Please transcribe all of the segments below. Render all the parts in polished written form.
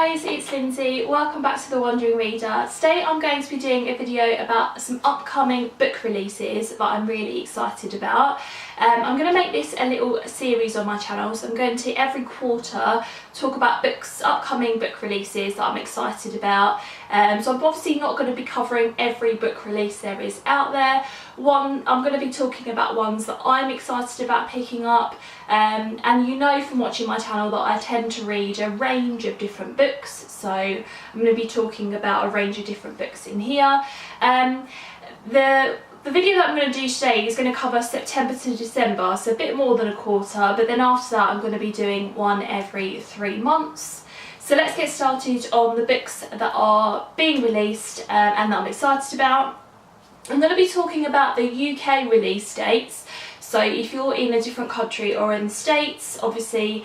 guys, it's Lindsay. Welcome back to The Wandering Reader. Today I'm going to be doing a video about some upcoming book releases that I'm really excited about. I'm going to make this a little series on my channel, so I'm going to every quarter talk about upcoming book releases that I'm excited about. So I'm obviously not going to be covering every book release there is out there. I'm going to be talking about ones that I'm excited about picking up, and you know from watching my channel that I tend to read a range of different books, so I'm going to be talking about a range of different books in here. The video that I'm going to do today is going to cover September to December, so a bit more than a quarter, but then after that I'm going to be doing one every 3 months. So let's get started on the books that are being released and that I'm excited about. I'm going to be talking about the UK release dates. So if you're in a different country or in the States, obviously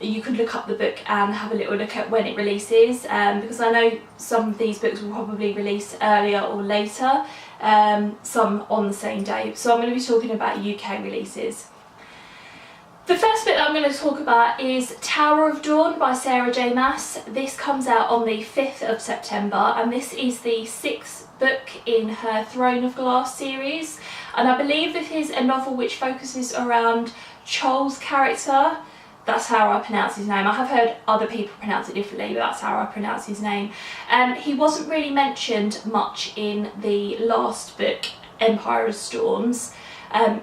you could look up the book and have a little look at when it releases, because I know some of these books will probably release earlier or later, some on the same day. So I'm going to be talking about UK releases. The first bit that I'm going to talk about is Tower of Dawn by Sarah J. Maas. This comes out on the 5th of September, and this is the 6th book in her Throne of Glass series, and I believe this is a novel which focuses around Charles' character. That's how I pronounce his name. I have heard other people pronounce it differently, but that's how I pronounce his name. He wasn't really mentioned much in the last book, Empire of Storms.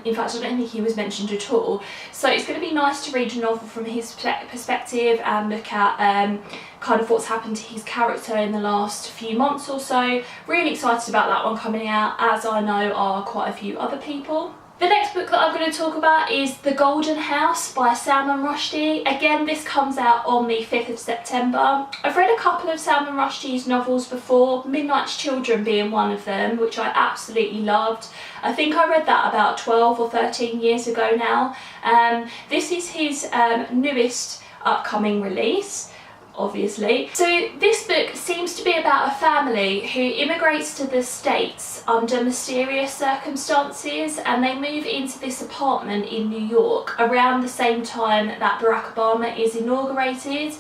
In fact, I don't think he was mentioned at all. So it's going to be nice to read a novel from his perspective and look at kind of what's happened to his character in the last few months or so. Really excited about that one coming out, as I know are quite a few other people. The next book that I'm going to talk about is The Golden House by Salman Rushdie. Again, this comes out on the 5th of September. I've read a couple of Salman Rushdie's novels before, Midnight's Children being one of them, which I absolutely loved. I think I read that about 12 or 13 years ago now. This is his newest upcoming release, obviously. So this book seems to be about a family who immigrates to the States under mysterious circumstances, and they move into this apartment in New York around the same time that Barack Obama is inaugurated.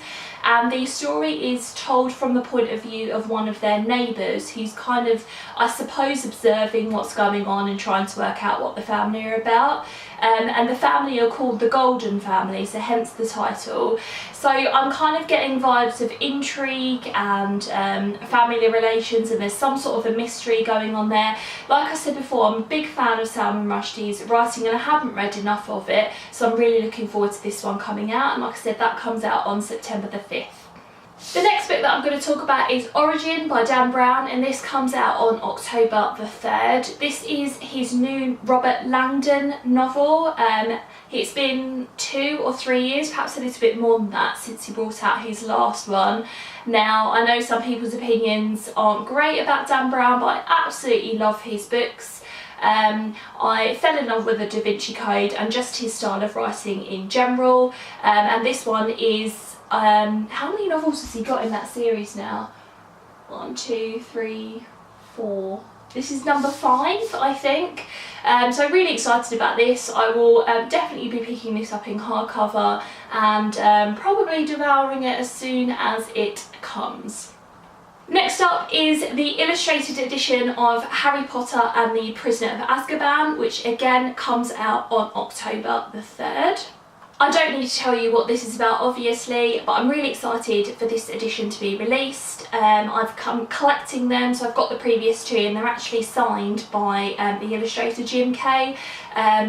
And the story is told from the point of view of one of their neighbours who's kind of, I suppose, observing what's going on and trying to work out what the family are about. And the family are called the Golden Family, so hence the title. So I'm kind of getting vibes of intrigue and family relations, and there's some sort of a mystery going on there. Like I said before, I'm a big fan of Salman Rushdie's writing, and I haven't read enough of it, so I'm really looking forward to this one coming out. And like I said, that comes out on September the 5th. The next book that I'm going to talk about is Origin by Dan Brown, and this comes out on October the 3rd. This is his new Robert Langdon novel. It's been 2 or 3 years, perhaps a little bit more than that, since he brought out his last one. Now, I know some people's opinions aren't great about Dan Brown, but I absolutely love his books. I fell in love with the Da Vinci Code and just his style of writing in general, and this one is how many novels has he got in that series now? 1, 2, 3, 4. This is number 5, I think. So I'm really excited about this. I will definitely be picking this up in hardcover and probably devouring it as soon as it comes. Next up is the illustrated edition of Harry Potter and the Prisoner of Azkaban, which again comes out on October the 3rd. I don't need to tell you what this is about, obviously, but I'm really excited for this edition to be released. I've come collecting them, so I've got the previous 2, and they're actually signed by the illustrator Jim Kay.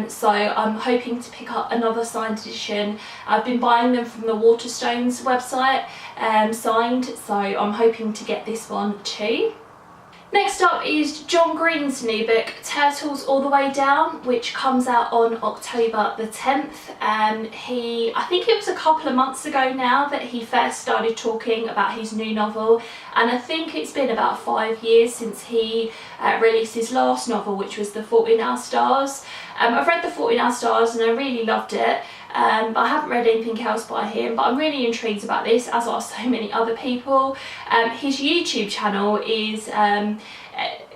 So I'm hoping to pick up another signed edition. I've been buying them from the Waterstones website, signed, so I'm hoping to get this one too. Next up is John Green's new book, Turtles All the Way Down, which comes out on October the 10th. I think it was a couple of months ago now that he first started talking about his new novel, and I think it's been about 5 years since he released his last novel, which was The Fault in Our Stars. I've read The Fault in Our Stars and I really loved it. But I haven't read anything else by him, but I'm really intrigued about this, as are so many other people. His YouTube channel is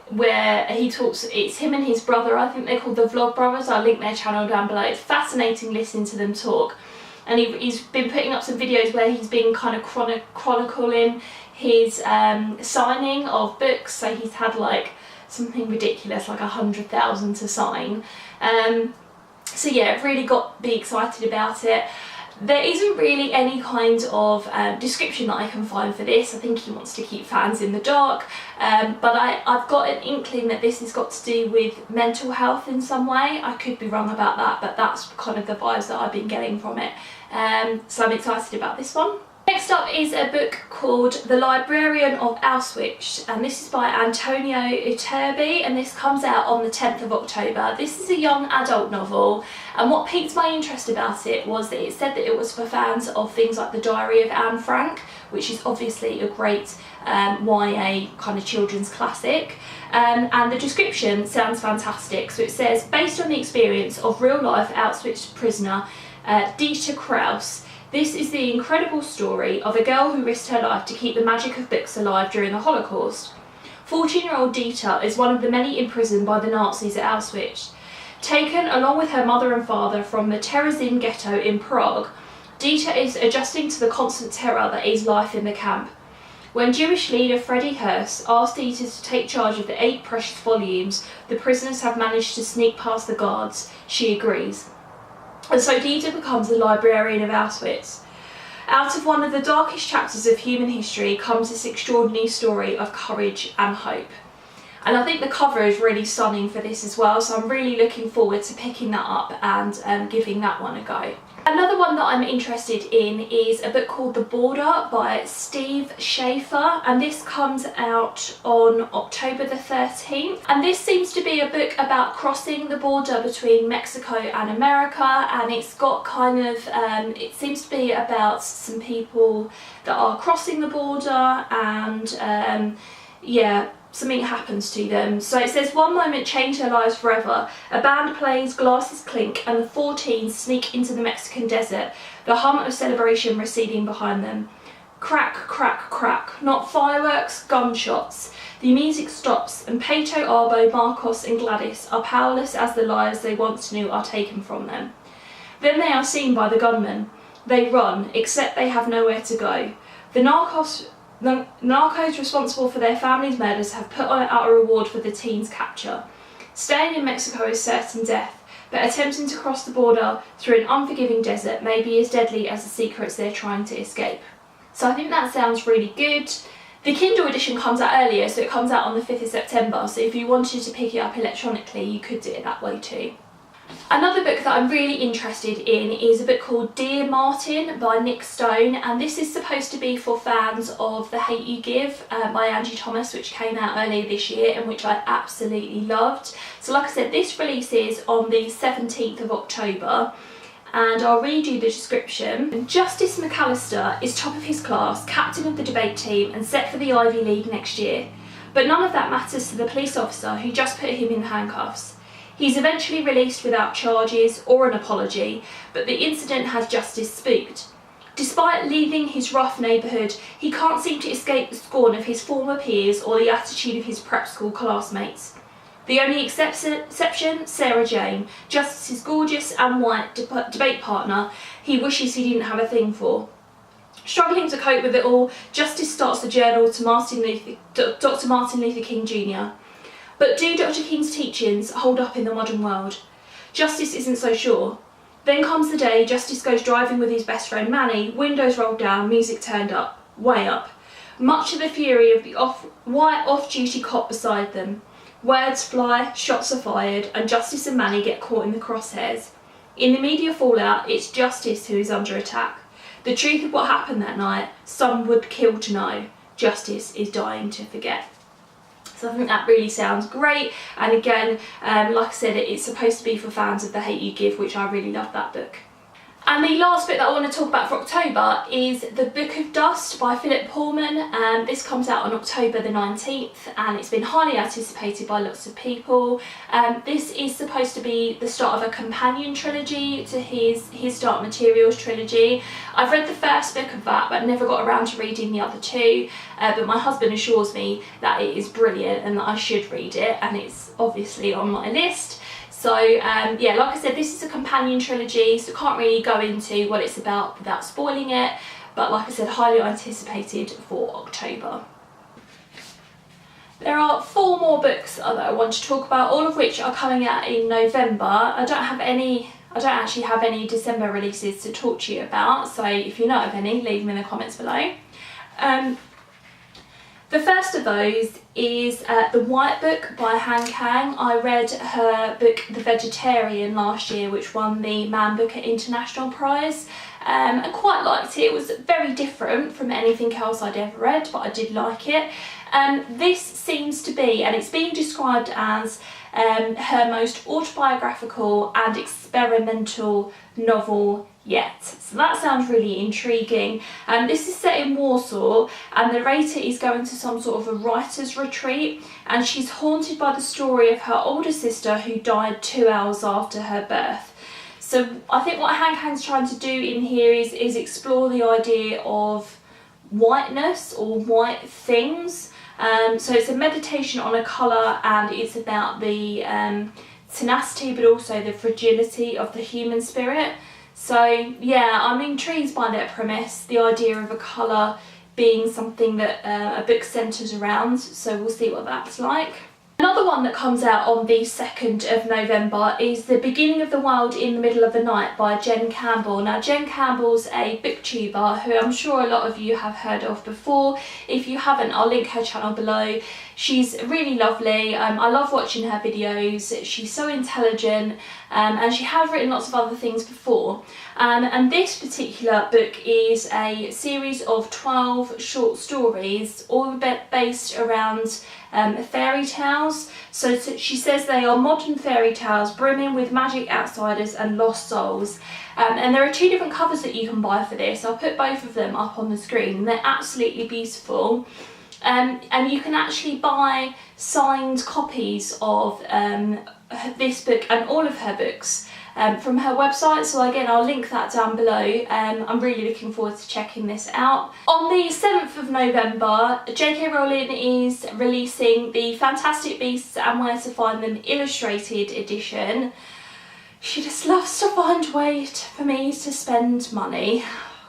where he talks, it's him and his brother, I think they're called the Vlog Brothers. I'll link their channel down below. It's fascinating listening to them talk. and he's been putting up some videos where he's been kind of chronicling his signing of books. So he's had like something ridiculous, like 100,000 to sign. So yeah, really got me excited about it. There isn't really any kind of description that I can find for this. I think he wants to keep fans in the dark, but I've got an inkling that this has got to do with mental health in some way. I could be wrong about that, but that's kind of the vibes that I've been getting from it. So I'm excited about this one. Next up is a book called The Librarian of Auschwitz, and this is by Antonio Iturbe, and this comes out on the 10th of October. This is a young adult novel, and what piqued my interest about it was that it said that it was for fans of things like The Diary of Anne Frank, which is obviously a great YA kind of children's classic. And the description sounds fantastic. So it says, based on the experience of real-life Auschwitz prisoner Dieter Kraus, this is the incredible story of a girl who risked her life to keep the magic of books alive during the Holocaust. 14-year-old Dieter is one of the many imprisoned by the Nazis at Auschwitz. Taken along with her mother and father from the Terezin ghetto in Prague, Dieter is adjusting to the constant terror that is life in the camp. When Jewish leader Freddie Hearst asked Dieter to take charge of the 8 precious volumes the prisoners have managed to sneak past the guards, she agrees. And so Dieter becomes the librarian of Auschwitz. Out of one of the darkest chapters of human history comes this extraordinary story of courage and hope. And I think the cover is really stunning for this as well, so I'm really looking forward to picking that up and giving that one a go. Another one that I'm interested in is a book called The Border by Steve Schafer, and this comes out on October the 13th. And this seems to be a book about crossing the border between Mexico and America, and it's got kind of, it seems to be about some people that are crossing the border and yeah, something happens to them. So it says, one moment changed their lives forever. A band plays, glasses clink, and the 4 teens sneak into the Mexican desert, the hum of celebration receding behind them. Crack, crack, crack. Not fireworks, gunshots. The music stops, and Peto, Arbo, Marcos and Gladys are powerless as the lives they once knew are taken from them. Then they are seen by the gunmen. They run, except they have nowhere to go. The narcos responsible for their families' murders have put out a reward for the teens' capture. Staying in Mexico is certain death, but attempting to cross the border through an unforgiving desert may be as deadly as the secrets they're trying to escape. So I think that sounds really good. The Kindle edition comes out earlier, so it comes out on the 5th of September, so if you wanted to pick it up electronically, you could do it that way too. Another book that I'm really interested in is a book called Dear Martin by Nick Stone, and this is supposed to be for fans of The Hate You Give by Angie Thomas, which came out earlier this year and which I absolutely loved. So like I said, this releases on the 17th of October, and I'll read you the description. Justice McAllister is top of his class, captain of the debate team and set for the Ivy League next year. But none of that matters to the police officer who just put him in handcuffs. He's eventually released without charges or an apology, but the incident has Justice spooked. Despite leaving his rough neighbourhood, he can't seem to escape the scorn of his former peers or the attitude of his prep school classmates. The only exception, Sarah Jane, Justice's gorgeous and white debate partner he wishes he didn't have a thing for. Struggling to cope with it all, Justice starts the journal to Dr. Martin Luther King Jr. But do Dr. King's teachings hold up in the modern world? Justice isn't so sure. Then comes the day Justice goes driving with his best friend Manny, windows rolled down, music turned up, way up. Much to the fury of the white off-duty cop beside them. Words fly, shots are fired, and Justice and Manny get caught in the crosshairs. In the media fallout, it's Justice who is under attack. The truth of what happened that night, some would kill to know. Justice is dying to forget. So I think that really sounds great, and again, like I said, it's supposed to be for fans of The Hate You Give, which I really love that book. And the last book that I want to talk about for October is The Book of Dust by Philip Pullman. This comes out on October the 19th, and it's been highly anticipated by lots of people. This is supposed to be the start of a companion trilogy to his Dark Materials trilogy. I've read the first book of that, but never got around to reading the other 2. But my husband assures me that it is brilliant and that I should read it, and it's obviously on my list. So So yeah, like I said, this is a companion trilogy, so can't really go into what it's about without spoiling it, but like I said, highly anticipated for October. There are 4 more books that I want to talk about, all of which are coming out in November. I don't actually have any December releases to talk to you about, so if you know of any, leave them in the comments below. The first of those is The White Book by Kang. I read her book The Vegetarian last year, which won the Man Booker International Prize. I quite liked it. It was very different from anything else I'd ever read, but I did like it. This seems to be, and it's being described as her most autobiographical and experimental novel yet. So that sounds really intriguing. This is set in Warsaw, and the narrator is going to some sort of a writer's retreat, and she's haunted by the story of her older sister who died 2 hours after her birth. So I think what Kang's trying to do in here is explore the idea of whiteness or white things. So it's a meditation on a colour, and it's about the tenacity but also the fragility of the human spirit. So yeah, I'm intrigued by that premise, the idea of a colour being something that a book centres around, so we'll see what that's like. Another one that comes out on the 2nd of November is The Beginning of the World in the Middle of the Night by Jen Campbell. Now, Jen Campbell's a booktuber who I'm sure a lot of you have heard of before. If you haven't, I'll link her channel below. She's really lovely. I love watching her videos. She's so intelligent, and she has written lots of other things before. And this particular book is a series of 12 short stories, all based around fairy tales. So she says they are modern fairy tales brimming with magic outsiders and lost souls. And there are 2 different covers that you can buy for this. I'll put both of them up on the screen, and they're absolutely beautiful. And you can actually buy signed copies of this book and all of her books from her website, so again I'll link that down below. I'm really looking forward to checking this out. On the 7th of November, J.K. Rowling is releasing the Fantastic Beasts and Where to Find Them Illustrated edition. She just loves to find a way for me to spend money.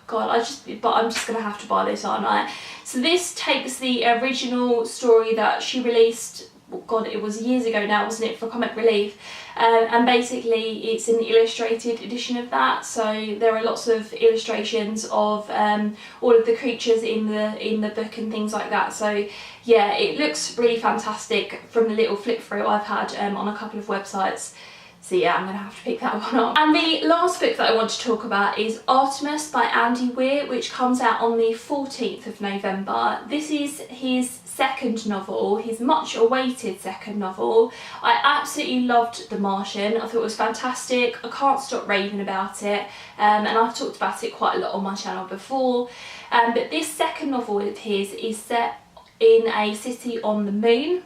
God, but I'm just gonna have to buy this, aren't I? So this takes the original story that she released, oh God, it was years ago now, wasn't it, for Comic Relief, and basically it's an illustrated edition of that. So there are lots of illustrations of all of the creatures in the book and things like that. So yeah, it looks really fantastic from the little flip through I've had on a couple of websites. So yeah, I'm going to have to pick that one up. And the last book that I want to talk about is Artemis by Andy Weir, which comes out on the 14th of November. This is his second novel, his much awaited second novel. I absolutely loved The Martian. I thought it was fantastic. I can't stop raving about it, and I've talked about it quite a lot on my channel before. But this second novel of his is set in a city on the moon,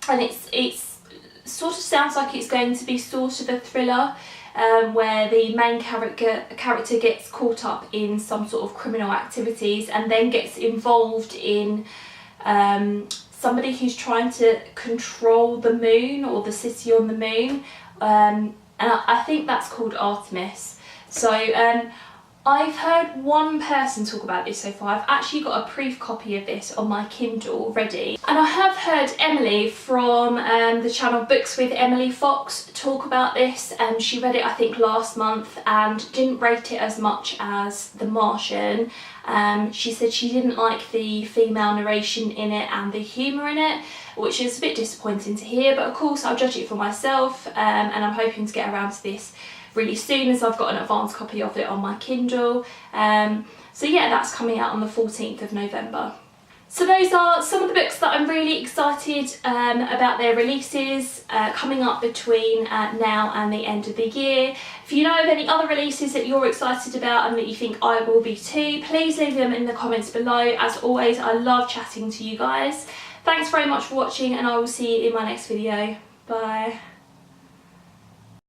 and it's sort of sounds like it's going to be sort of a thriller, where the main character gets caught up in some sort of criminal activities and then gets involved in somebody who's trying to control the moon or the city on the moon, and I think that's called Artemis. So I've heard one person talk about this so far. I've actually got a proof copy of this on my Kindle ready, and I have heard Emily from the channel Books with Emily Fox talk about this, and she read it I think last month and didn't rate it as much as The Martian. She said she didn't like the female narration in it and the humour in it, which is a bit disappointing to hear, but of course I'll judge it for myself, and I'm hoping to get around to this really soon, as I've got an advanced copy of it on my Kindle. So yeah, that's coming out on the 14th of November. So those are some of the books that I'm really excited about their releases coming up between now and the end of the year. If you know of any other releases that you're excited about and that you think I will be too, please leave them in the comments below. As always, I love chatting to you guys. Thanks very much for watching, and I will see you in my next video. Bye.